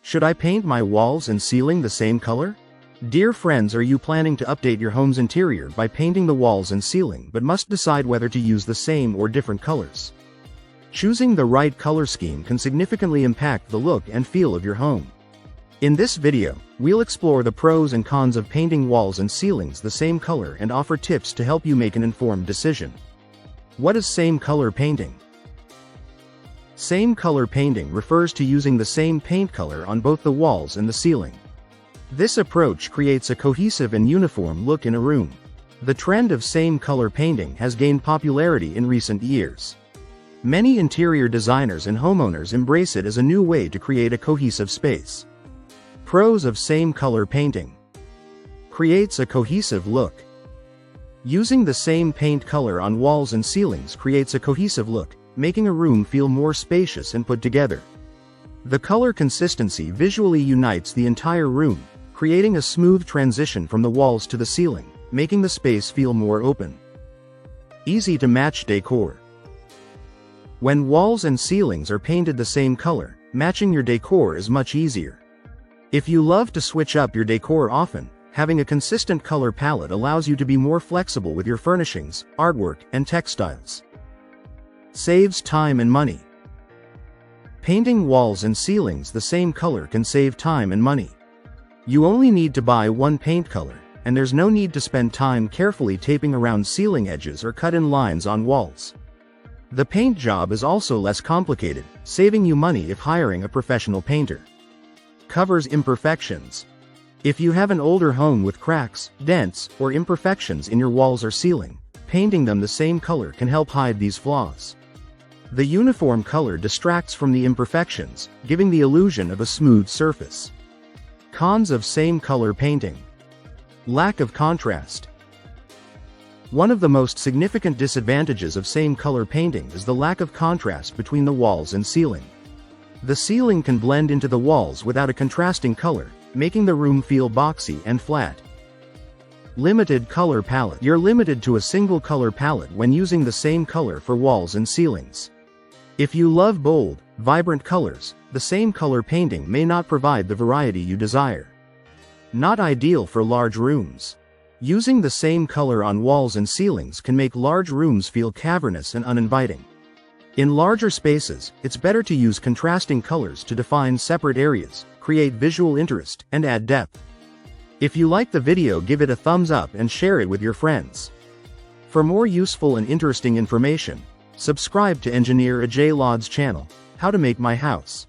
Should I paint my walls and ceiling the same color? Dear friends, are you planning to update your home's interior by painting the walls and ceiling but must decide whether to use the same or different colors? Choosing the right color scheme can significantly impact the look and feel of your home. In this video, we'll explore the pros and cons of painting walls and ceilings the same color and offer tips to help you make an informed decision. What is same color painting? Same color painting refers to using the same paint color on both the walls and the ceiling. This approach creates a cohesive and uniform look in a room. The trend of same color painting has gained popularity in recent years. Many interior designers and homeowners embrace it as a new way to create a cohesive space. Pros of same color painting. Creates a cohesive look. Using the same paint color on walls and ceilings creates a cohesive look, making a room feel more spacious and put together. The color consistency visually unites the entire room, creating a smooth transition from the walls to the ceiling, making the space feel more open. Easy to match decor. When walls and ceilings are painted the same color, matching your decor is much easier. If you love to switch up your decor often, having a consistent color palette allows you to be more flexible with your furnishings, artwork, and textiles. Saves time and money. Painting walls and ceilings the same color can save time and money. You only need to buy one paint color, and there's no need to spend time carefully taping around ceiling edges or cut in lines on walls. The paint job is also less complicated, saving you money if hiring a professional painter. Covers imperfections. If you have an older home with cracks, dents, or imperfections in your walls or ceiling, painting them the same color can help hide these flaws. The uniform color distracts from the imperfections, giving the illusion of a smooth surface. Cons of same color painting. Lack of contrast. One of the most significant disadvantages of same color painting is the lack of contrast between the walls and ceiling. The ceiling can blend into the walls without a contrasting color, making the room feel boxy and flat. Limited color palette. You're limited to a single color palette when using the same color for walls and ceilings. If you love bold, vibrant colors, the same color painting may not provide the variety you desire. Not ideal for large rooms. Using the same color on walls and ceilings can make large rooms feel cavernous and uninviting. In larger spaces, it's better to use contrasting colors to define separate areas, create visual interest, and add depth. If you like the video, give it a thumbs up and share it with your friends. For more useful and interesting information, subscribe to Engineer Ajay Lod's channel, How to Make My House.